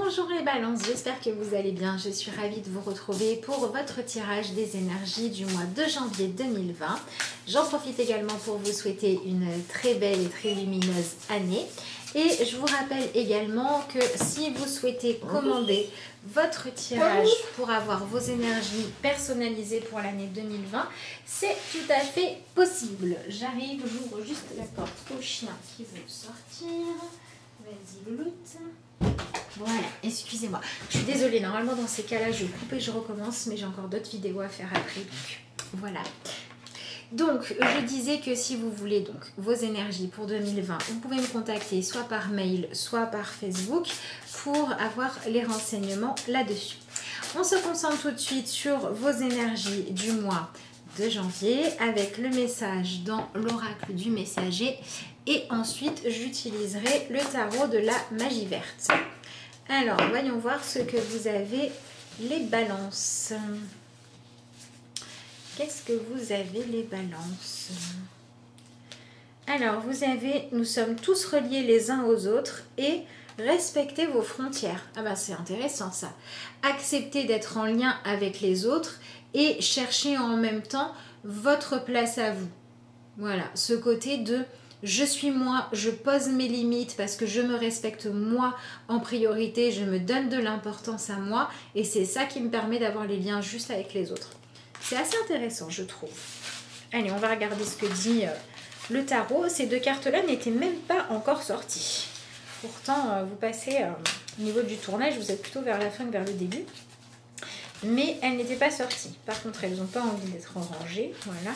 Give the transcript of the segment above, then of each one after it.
Bonjour les balances, j'espère que vous allez bien. Je suis ravie de vous retrouver pour votre tirage des énergies du mois de janvier 2020. J'en profite également pour vous souhaiter une très belle et très lumineuse année. Et je vous rappelle également que si vous souhaitez commander votre tirage pour avoir vos énergies personnalisées pour l'année 2020, c'est tout à fait possible. J'arrive, j'ouvre juste la porte au chien qui veut sortir. Vas-y, louloute. Voilà, excusez-moi. Je suis désolée, normalement dans ces cas-là, je coupe et je recommence, mais j'ai encore d'autres vidéos à faire après, donc voilà. Donc, je disais que si vous voulez donc vos énergies pour 2020, vous pouvez me contacter soit par mail, soit par Facebook pour avoir les renseignements là-dessus. On se concentre tout de suite sur vos énergies du mois de janvier avec le message dans l'oracle du messager et ensuite j'utiliserai le tarot de la magie verte. Alors, voyons voir ce que vous avez, les balances. Qu'est-ce que vous avez, les balances? Alors, vous avez, nous sommes tous reliés les uns aux autres et respectez vos frontières. Ah ben, c'est intéressant ça. Acceptez d'être en lien avec les autres et cherchez en même temps votre place à vous. Voilà, ce côté de je suis moi, je pose mes limites parce que je me respecte moi en priorité, je me donne de l'importance à moi et c'est ça qui me permet d'avoir les liens juste avec les autres. C'est assez intéressant, je trouve. Allez, on va regarder ce que dit le tarot. Ces deux cartes-là n'étaient même pas encore sorties. Pourtant, vous passez au niveau du tournage, vous êtes plutôt vers la fin que vers le début. Mais elles n'étaient pas sorties. Par contre, elles n'ont pas envie d'être rangées. Voilà.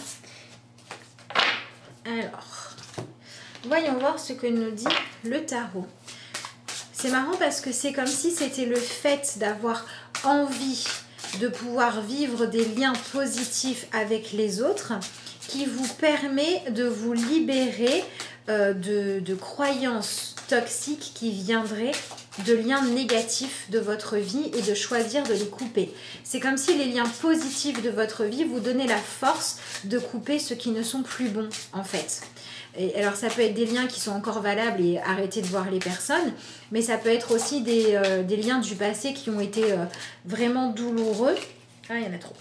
Alors, voyons voir ce que nous dit le tarot. C'est marrant parce que c'est comme si c'était le fait d'avoir envie de pouvoir vivre des liens positifs avec les autres qui vous permet de vous libérer de croyances toxiques qui viendraient de liens négatifs de votre vie et de choisir de les couper. C'est comme si les liens positifs de votre vie vous donnaient la force de couper ceux qui ne sont plus bons en fait. Et alors ça peut être des liens qui sont encore valables et arrêter de voir les personnes, mais ça peut être aussi des liens du passé qui ont été vraiment douloureux. Ah, il y en a trop.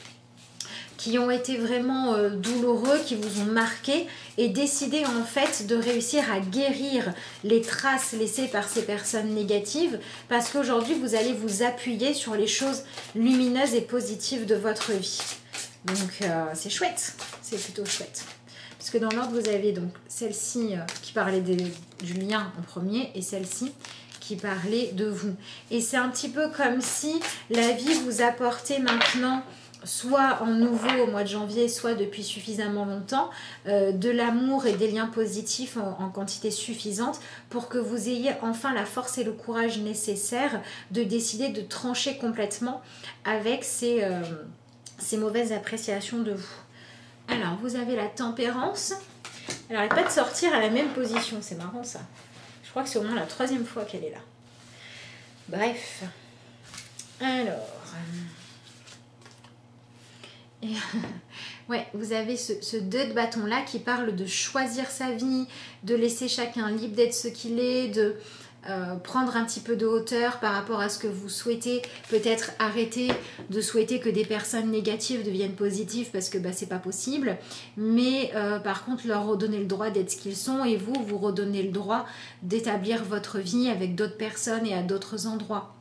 Qui ont été vraiment douloureux, qui vous ont marqué et décider en fait de réussir à guérir les traces laissées par ces personnes négatives parce qu'aujourd'hui vous allez vous appuyer sur les choses lumineuses et positives de votre vie. Donc c'est chouette, c'est plutôt chouette. Parce que dans l'ordre vous avez donc celle-ci qui parlait du lien en premier et celle-ci qui parlait de vous. Et c'est un petit peu comme si la vie vous apportait maintenant soit en nouveau au mois de janvier, soit depuis suffisamment longtemps, de l'amour et des liens positifs en quantité suffisante pour que vous ayez enfin la force et le courage nécessaires de décider de trancher complètement avec ces mauvaises appréciations de vous. Alors, vous avez la tempérance. Elle n'arrête pas de sortir à la même position, c'est marrant ça. Je crois que c'est au moins la 3e fois qu'elle est là. Bref. Alors... Et, ouais, vous avez ce 2 de bâton là qui parle de choisir sa vie, de laisser chacun libre d'être ce qu'il est, de prendre un petit peu de hauteur par rapport à ce que vous souhaitez, peut-être arrêter de souhaiter que des personnes négatives deviennent positives parce que bah, c'est pas possible, mais par contre leur redonner le droit d'être ce qu'ils sont et vous redonnez le droit d'établir votre vie avec d'autres personnes et à d'autres endroits.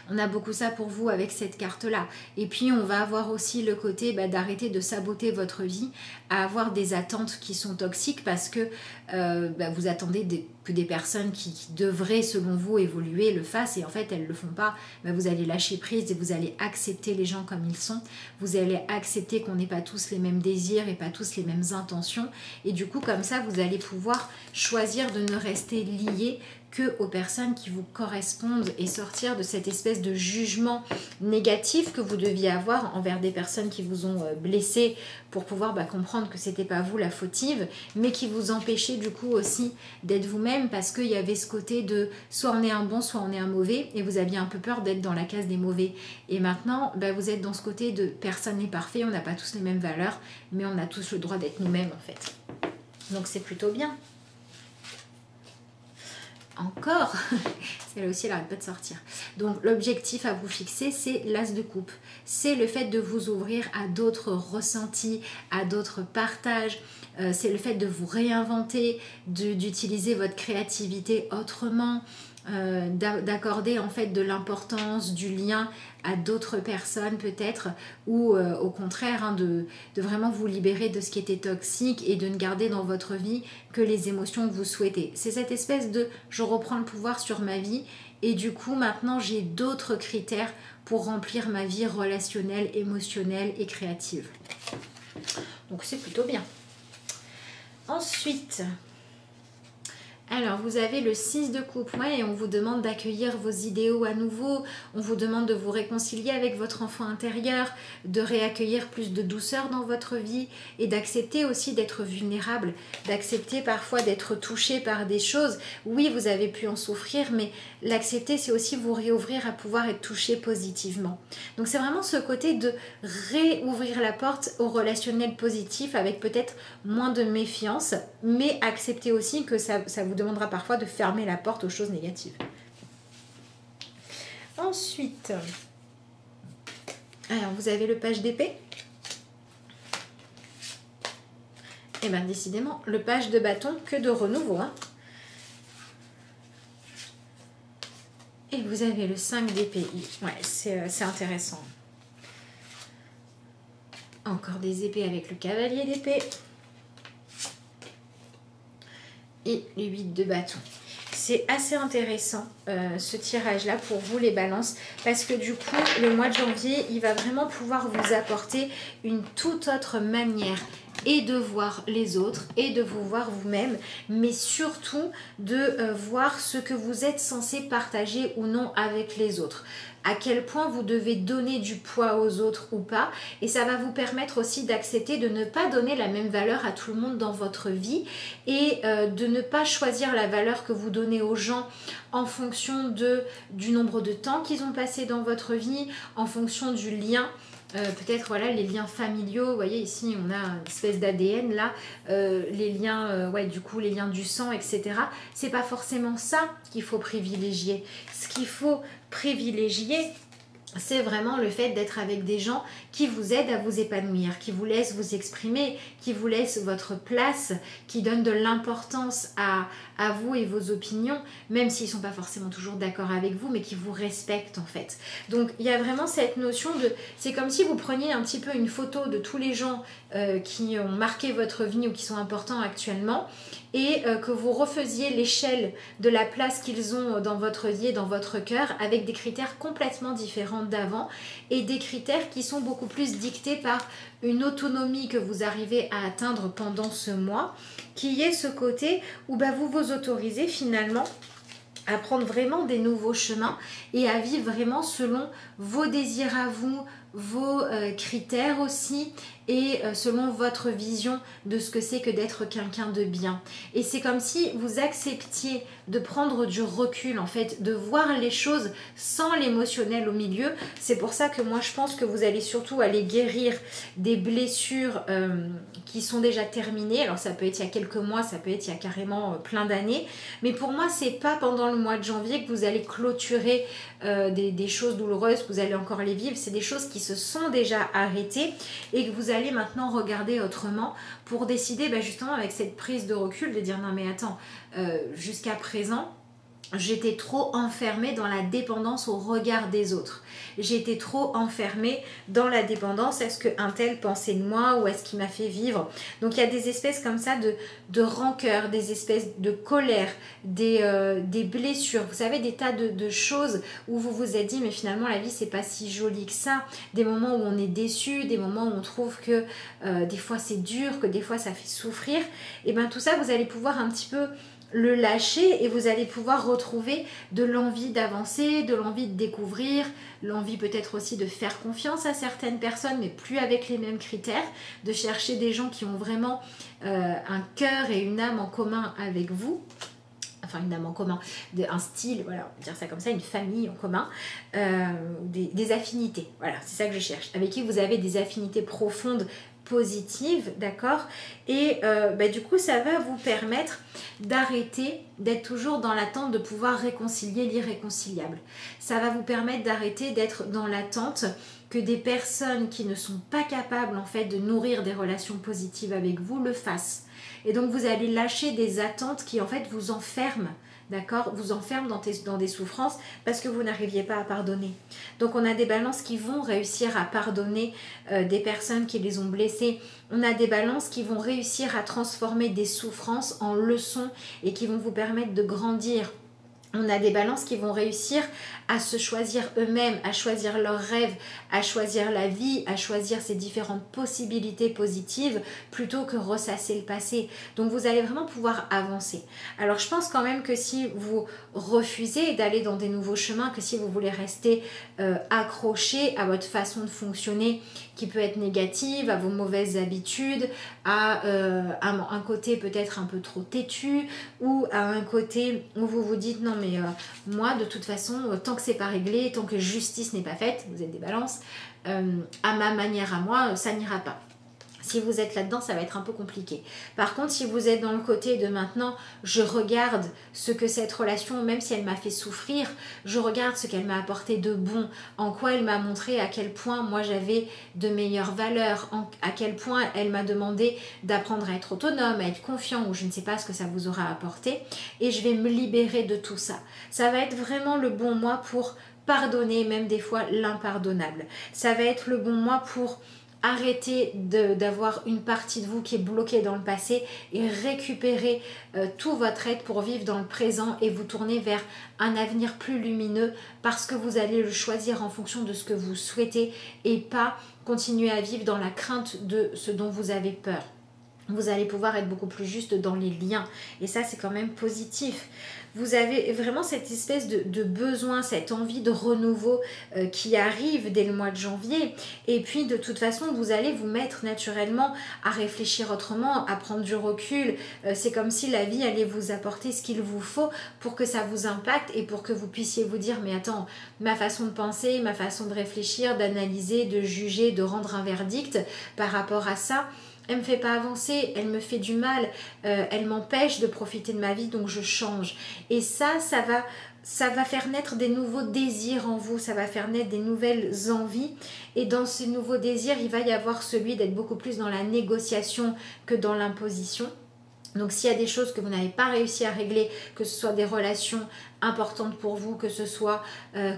On a beaucoup ça pour vous avec cette carte-là. Et puis, on va avoir aussi le côté d'arrêter de saboter votre vie, à avoir des attentes qui sont toxiques parce que vous attendez que des personnes qui devraient, selon vous, évoluer le fassent et en fait, elles ne le font pas. Vous allez lâcher prise et vous allez accepter les gens comme ils sont. Vous allez accepter qu'on n'ait pas tous les mêmes désirs et pas tous les mêmes intentions. Et du coup, comme ça, vous allez pouvoir choisir de ne rester lié que aux personnes qui vous correspondent et sortir de cette espèce de jugement négatif que vous deviez avoir envers des personnes qui vous ont blessé pour pouvoir comprendre que c'était pas vous la fautive, mais qui vous empêchait du coup aussi d'être vous-même parce qu'il y avait ce côté de soit on est un bon, soit on est un mauvais et vous aviez un peu peur d'être dans la case des mauvais. Et maintenant, vous êtes dans ce côté de personne n'est parfait, on n'a pas tous les mêmes valeurs, mais on a tous le droit d'être nous-mêmes en fait. Donc c'est plutôt bien. encore, celle aussi elle n'arrête pas de sortir. Donc l'objectif à vous fixer, c'est l'as de coupe. C'est le fait de vous ouvrir à d'autres ressentis, à d'autres partages. C'est le fait de vous réinventer, d'utiliser votre créativité autrement, d'accorder en fait de l'importance, du lien à d'autres personnes peut-être, ou au contraire hein, de vraiment vous libérer de ce qui était toxique et de ne garder dans votre vie que les émotions que vous souhaitez. C'est cette espèce de je reprends le pouvoir sur ma vie et du coup maintenant j'ai d'autres critères pour remplir ma vie relationnelle, émotionnelle et créative. Donc c'est plutôt bien. Ensuite, alors vous avez le 6 de coupe, ouais, et on vous demande d'accueillir vos idéaux à nouveau, on vous demande de vous réconcilier avec votre enfant intérieur, de réaccueillir plus de douceur dans votre vie et d'accepter aussi d'être vulnérable, d'accepter parfois d'être touché par des choses. Oui, vous avez pu en souffrir, mais l'accepter c'est aussi vous réouvrir à pouvoir être touché positivement. Donc c'est vraiment ce côté de réouvrir la porte au relationnel positif avec peut-être moins de méfiance, mais accepter aussi que ça vous demandera parfois de fermer la porte aux choses négatives. Ensuite, alors vous avez le page d'épée. Et bien décidément, le page de bâton, que de renouveau. Hein. Et vous avez le 5 d'épée. Ouais, c'est intéressant. Encore des épées avec le cavalier d'épée. Et le 8 de bâton. C'est assez intéressant ce tirage-là pour vous les balances parce que du coup, le mois de janvier, il va vraiment pouvoir vous apporter une toute autre manière et de voir les autres et de vous voir vous-même, mais surtout de voir ce que vous êtes censé partager ou non avec les autres. À quel point vous devez donner du poids aux autres ou pas. Et ça va vous permettre aussi d'accepter de ne pas donner la même valeur à tout le monde dans votre vie et de ne pas choisir la valeur que vous donnez aux gens en fonction du nombre de temps qu'ils ont passé dans votre vie, en fonction du lien. Peut-être voilà les liens familiaux, vous voyez ici on a une espèce d'ADN là, les liens, ouais du coup les liens du sang, etc. C'est pas forcément ça qu'il faut privilégier. Ce qu'il faut privilégier, c'est vraiment le fait d'être avec des gens qui vous aident à vous épanouir, qui vous laissent vous exprimer, qui vous laissent votre place, qui donnent de l'importance à vous et vos opinions, même s'ils ne sont pas forcément toujours d'accord avec vous, mais qui vous respectent en fait. Donc il y a vraiment cette notion de... C'est comme si vous preniez un petit peu une photo de tous les gens qui ont marqué votre vie ou qui sont importants actuellement et que vous refaisiez l'échelle de la place qu'ils ont dans votre vie et dans votre cœur avec des critères complètement différents d'avant et des critères qui sont beaucoup plus dictés par une autonomie que vous arrivez à atteindre pendant ce mois, qui est ce côté où bah, vous vous autorisez finalement à prendre vraiment des nouveaux chemins et à vivre vraiment selon vos désirs à vous, vos critères aussi et selon votre vision de ce que c'est que d'être quelqu'un de bien. Et c'est comme si vous acceptiez de prendre du recul en fait, de voir les choses sans l'émotionnel au milieu. C'est pour ça que moi je pense que vous allez surtout aller guérir des blessures qui sont déjà terminées. Alors ça peut être il y a quelques mois, ça peut être il y a carrément plein d'années. Mais pour moi c'est pas pendant le mois de janvier que vous allez clôturer des choses douloureuses, que vous allez encore les vivre. C'est des choses qui se sont déjà arrêtées et que vous allez maintenant regarder autrement pour décider justement avec cette prise de recul de dire non mais attends, jusqu'à présent j'étais trop enfermée dans la dépendance au regard des autres. J'étais trop enfermée dans la dépendance à ce qu'un tel pensait de moi ou à ce qu'il m'a fait vivre. Donc il y a des espèces comme ça de rancœur, des espèces de colère, des blessures. Vous savez, des tas de choses où vous vous êtes dit mais finalement la vie c'est pas si joli que ça. Des moments où on est déçu, des moments où on trouve que des fois c'est dur, que des fois ça fait souffrir. Et bien tout ça vous allez pouvoir un petit peu le lâcher et vous allez pouvoir retrouver de l'envie d'avancer, de l'envie de découvrir, l'envie peut-être aussi de faire confiance à certaines personnes mais plus avec les mêmes critères, de chercher des gens qui ont vraiment un cœur et une âme en commun avec vous. Enfin une âme en commun, un style, voilà, on va dire ça comme ça, une famille en commun, des affinités, voilà, c'est ça que je cherche, avec qui vous avez des affinités profondes positive, d'accord? Et du coup, ça va vous permettre d'arrêter d'être toujours dans l'attente de pouvoir réconcilier l'irréconciliable. Ça va vous permettre d'arrêter d'être dans l'attente que des personnes qui ne sont pas capables en fait de nourrir des relations positives avec vous le fassent. Et donc vous allez lâcher des attentes qui en fait vous enferment, d'accord, vous enferment dans des souffrances parce que vous n'arriviez pas à pardonner. Donc on a des balances qui vont réussir à pardonner des personnes qui les ont blessées. On a des balances qui vont réussir à transformer des souffrances en leçons et qui vont vous permettre de grandir. On a des balances qui vont réussir à se choisir eux-mêmes, à choisir leurs rêves, à choisir la vie, à choisir ces différentes possibilités positives plutôt que ressasser le passé. Donc vous allez vraiment pouvoir avancer. Alors je pense quand même que si vous refusez d'aller dans des nouveaux chemins, que si vous voulez rester accroché à votre façon de fonctionner qui peut être négative, à vos mauvaises habitudes, à un côté peut-être un peu trop têtu ou à un côté où vous vous dites non mais moi de toute façon tant que c'est pas réglé, tant que justice n'est pas faite, vous êtes des balances, à ma manière à moi ça n'ira pas. Si vous êtes là-dedans, ça va être un peu compliqué. Par contre, si vous êtes dans le côté de maintenant, je regarde ce que cette relation, même si elle m'a fait souffrir, je regarde ce qu'elle m'a apporté de bon, en quoi elle m'a montré à quel point moi j'avais de meilleures valeurs, à quel point elle m'a demandé d'apprendre à être autonome, à être confiant, ou je ne sais pas ce que ça vous aura apporté, et je vais me libérer de tout ça. Ça va être vraiment le bon mois pour pardonner, même des fois l'impardonnable. Ça va être le bon mois pour arrêtez d'avoir une partie de vous qui est bloquée dans le passé et récupérer tout votre aide pour vivre dans le présent et vous tourner vers un avenir plus lumineux parce que vous allez le choisir en fonction de ce que vous souhaitez et pas continuer à vivre dans la crainte de ce dont vous avez peur. Vous allez pouvoir être beaucoup plus juste dans les liens et ça c'est quand même positif. Vous avez vraiment cette espèce de besoin, cette envie de renouveau qui arrive dès le mois de janvier. Et puis de toute façon, vous allez vous mettre naturellement à réfléchir autrement, à prendre du recul. C'est comme si la vie allait vous apporter ce qu'il vous faut pour que ça vous impacte et pour que vous puissiez vous dire mais attends, ma façon de penser, ma façon de réfléchir, d'analyser, de juger, de rendre un verdict par rapport à ça, elle me fait pas avancer, elle me fait du mal, elle m'empêche de profiter de ma vie, donc je change. Et ça va faire naître des nouveaux désirs en vous, ça va faire naître des nouvelles envies. Et dans ces nouveaux désirs, il va y avoir celui d'être beaucoup plus dans la négociation que dans l'imposition. Donc s'il y a des choses que vous n'avez pas réussi à régler, que ce soit des relations importantes pour vous, que ce soit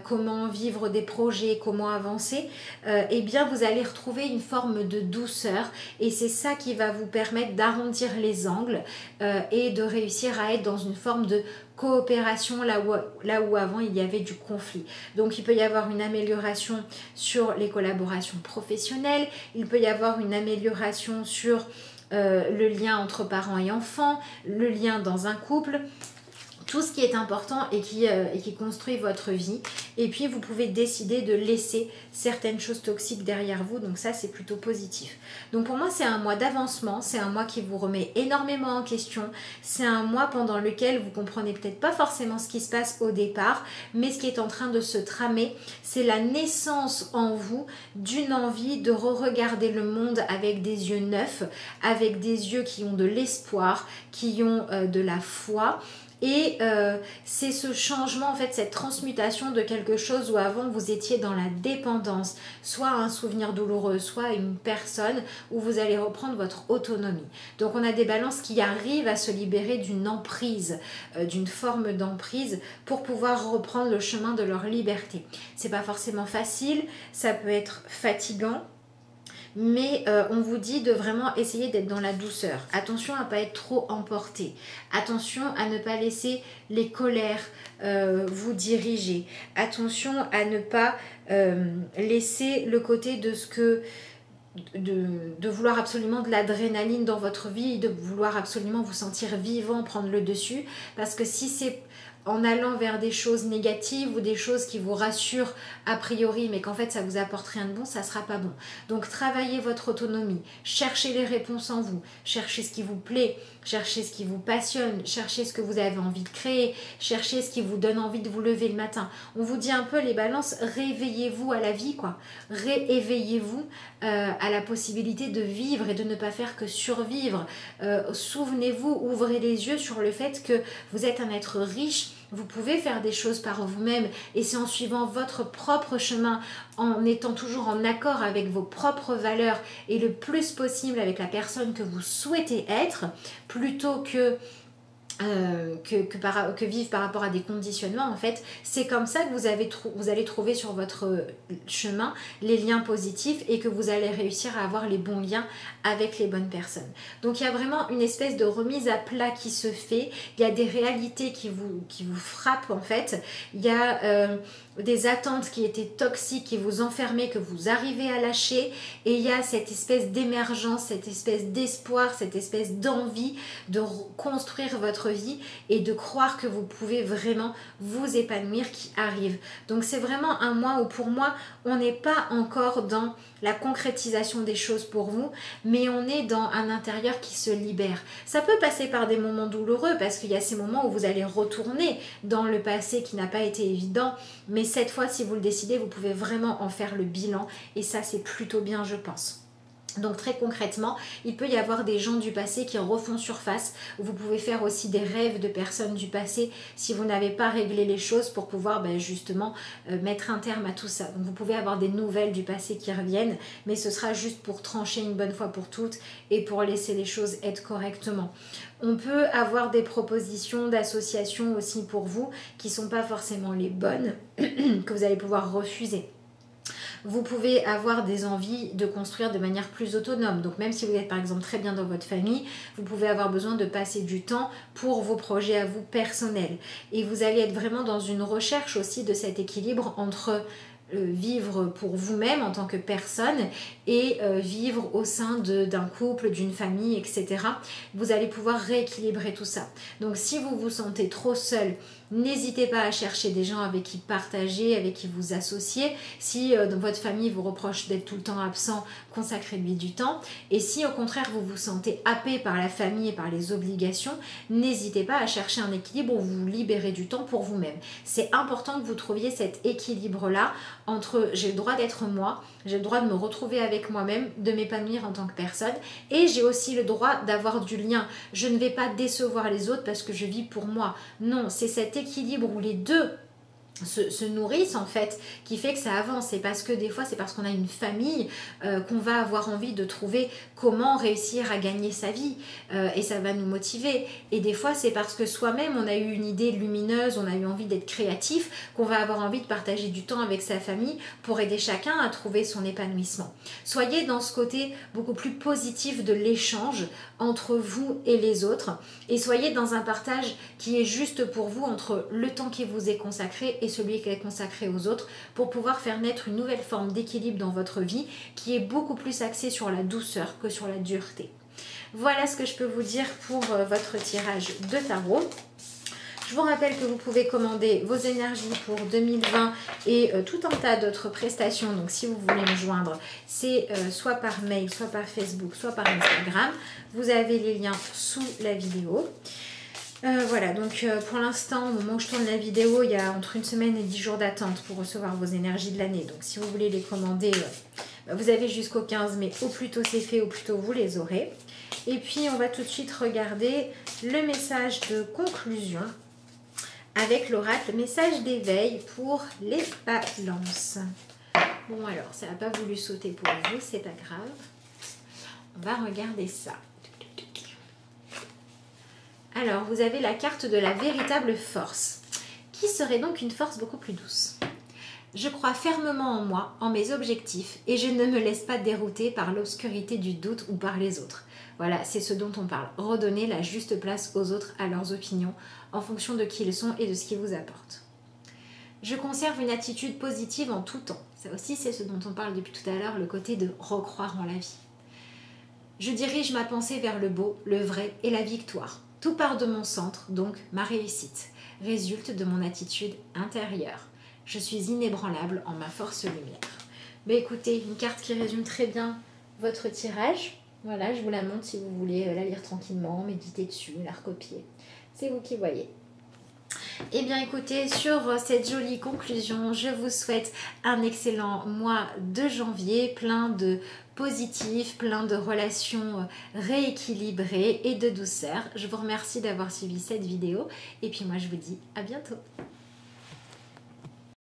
comment vivre des projets, comment avancer, eh bien vous allez retrouver une forme de douceur et c'est ça qui va vous permettre d'arrondir les angles et de réussir à être dans une forme de coopération là où avant il y avait du conflit. Donc il peut y avoir une amélioration sur les collaborations professionnelles, il peut y avoir une amélioration sur le lien entre parents et enfants, le lien dans un couple, tout ce qui est important et qui construit votre vie. Et puis vous pouvez décider de laisser certaines choses toxiques derrière vous, donc ça c'est plutôt positif. Donc pour moi c'est un mois d'avancement, c'est un mois qui vous remet énormément en question, c'est un mois pendant lequel vous comprenez peut-être pas forcément ce qui se passe au départ, mais ce qui est en train de se tramer, c'est la naissance en vous d'une envie de re-regarder le monde avec des yeux neufs, avec des yeux qui ont de l'espoir, qui ont de la foi. Et c'est ce changement, en fait, cette transmutation de quelque chose où avant vous étiez dans la dépendance, soit un souvenir douloureux, soit une personne où vous allez reprendre votre autonomie. Donc on a des balances qui arrivent à se libérer d'une emprise, d'une forme d'emprise pour pouvoir reprendre le chemin de leur liberté. C'est pas forcément facile, ça peut être fatigant. Mais on vous dit de vraiment essayer d'être dans la douceur. Attention à ne pas être trop emporté. Attention à ne pas laisser les colères vous diriger. Attention à ne pas laisser le côté de ce que... De vouloir absolument de l'adrénaline dans votre vie, de vouloir absolument vous sentir vivant, prendre le dessus. Parce que si c'est en allant vers des choses négatives ou des choses qui vous rassurent a priori, mais qu'en fait ça vous apporte rien de bon, ça sera pas bon. Donc travaillez votre autonomie, cherchez les réponses en vous, cherchez ce qui vous plaît, cherchez ce qui vous passionne, cherchez ce que vous avez envie de créer, cherchez ce qui vous donne envie de vous lever le matin. On vous dit un peu les balances, réveillez-vous à la vie, quoi. Rééveillez-vous à la possibilité de vivre et de ne pas faire que survivre. Souvenez-vous, ouvrez les yeux sur le fait que vous êtes un être riche. Vous pouvez faire des choses par vous-même et c'est en suivant votre propre chemin, en étant toujours en accord avec vos propres valeurs et le plus possible avec la personne que vous souhaitez être, plutôt que vivre par rapport à des conditionnements. En fait, c'est comme ça que vous allez trouver sur votre chemin les liens positifs et que vous allez réussir à avoir les bons liens avec les bonnes personnes. Donc il y a vraiment une espèce de remise à plat qui se fait, il y a des réalités qui vous frappent en fait, il y a des attentes qui étaient toxiques, qui vous enfermaient, que vous arrivez à lâcher, et il y a cette espèce d'émergence, cette espèce d'espoir, cette espèce d'envie de construire votre vie et de croire que vous pouvez vraiment vous épanouir qui arrive. Donc c'est vraiment un mois où pour moi on n'est pas encore dans la concrétisation des choses pour vous, mais on est dans un intérieur qui se libère. Ça peut passer par des moments douloureux parce qu'il y a ces moments où vous allez retourner dans le passé qui n'a pas été évident, mais cette fois, si vous le décidez, vous pouvez vraiment en faire le bilan et ça, c'est plutôt bien, je pense. Donc très concrètement, il peut y avoir des gens du passé qui refont surface. Vous pouvez faire aussi des rêves de personnes du passé si vous n'avez pas réglé les choses pour pouvoir justement mettre un terme à tout ça. Donc vous pouvez avoir des nouvelles du passé qui reviennent, mais ce sera juste pour trancher une bonne fois pour toutes et pour laisser les choses être correctement. On peut avoir des propositions d'associations aussi pour vous qui ne sont pas forcément les bonnes, que vous allez pouvoir refuser. Vous pouvez avoir des envies de construire de manière plus autonome. Donc même si vous êtes par exemple très bien dans votre famille, vous pouvez avoir besoin de passer du temps pour vos projets à vous personnels. Et vous allez être vraiment dans une recherche aussi de cet équilibre entre vivre pour vous-même en tant que personne et vivre au sein d'un couple, d'une famille, etc. Vous allez pouvoir rééquilibrer tout ça. Donc si vous vous sentez trop seul, n'hésitez pas à chercher des gens avec qui partager, avec qui vous associer. Si dans votre famille vous reproche d'être tout le temps absent, consacrez-lui du temps. Et si au contraire vous vous sentez happé par la famille et par les obligations, n'hésitez pas à chercher un équilibre où vous vous libérez du temps pour vous-même. C'est important que vous trouviez cet équilibre-là entre j'ai le droit d'être moi, j'ai le droit de me retrouver avec moi-même, de m'épanouir en tant que personne et j'ai aussi le droit d'avoir du lien. Je ne vais pas décevoir les autres parce que je vis pour moi. Non, c'est cet équilibre où les deux se nourrissent en fait, qui fait que ça avance. Et parce que des fois c'est parce qu'on a une famille qu'on va avoir envie de trouver comment réussir à gagner sa vie et ça va nous motiver. Et des fois c'est parce que soi-même on a eu une idée lumineuse, on a eu envie d'être créatif, qu'on va avoir envie de partager du temps avec sa famille pour aider chacun à trouver son épanouissement. Soyez dans ce côté beaucoup plus positif de l'échange entre vous et les autres et soyez dans un partage qui est juste pour vous entre le temps qui vous est consacré et celui qui est consacré aux autres pour pouvoir faire naître une nouvelle forme d'équilibre dans votre vie qui est beaucoup plus axée sur la douceur que sur la dureté. Voilà ce que je peux vous dire pour votre tirage de tarot. Je vous rappelle que vous pouvez commander vos énergies pour 2020 et tout un tas d'autres prestations. Donc si vous voulez me joindre, c'est soit par mail, soit par Facebook, soit par Instagram. Vous avez les liens sous la vidéo. Voilà, donc pour l'instant, au moment où je tourne la vidéo, il y a entre 1 semaine et 10 jours d'attente pour recevoir vos énergies de l'année. Donc si vous voulez les commander, vous avez jusqu'au 15, mais au plus tôt c'est fait, au plus tôt vous les aurez. Et puis on va tout de suite regarder le message de conclusion avec l'oracle, message d'éveil pour les balances. Bon alors, ça n'a pas voulu sauter pour vous, c'est pas grave. On va regarder ça. Alors, vous avez la carte de la véritable force, qui serait donc une force beaucoup plus douce. Je crois fermement en moi, en mes objectifs, et je ne me laisse pas dérouter par l'obscurité du doute ou par les autres. Voilà, c'est ce dont on parle. Redonner la juste place aux autres, à leurs opinions, en fonction de qui ils sont et de ce qu'ils vous apportent. Je conserve une attitude positive en tout temps. Ça aussi, c'est ce dont on parle depuis tout à l'heure, le côté de recroire en la vie. Je dirige ma pensée vers le beau, le vrai et la victoire. Tout part de mon centre, donc ma réussite. résulte de mon attitude intérieure. Je suis inébranlable en ma force lumière. Mais écoutez, une carte qui résume très bien votre tirage. Voilà, je vous la montre si vous voulez la lire tranquillement, méditer dessus, la recopier. C'est vous qui voyez. Eh bien écoutez, sur cette jolie conclusion, je vous souhaite un excellent mois de janvier, plein de positif, plein de relations rééquilibrées et de douceur. Je vous remercie d'avoir suivi cette vidéo et puis moi je vous dis à bientôt.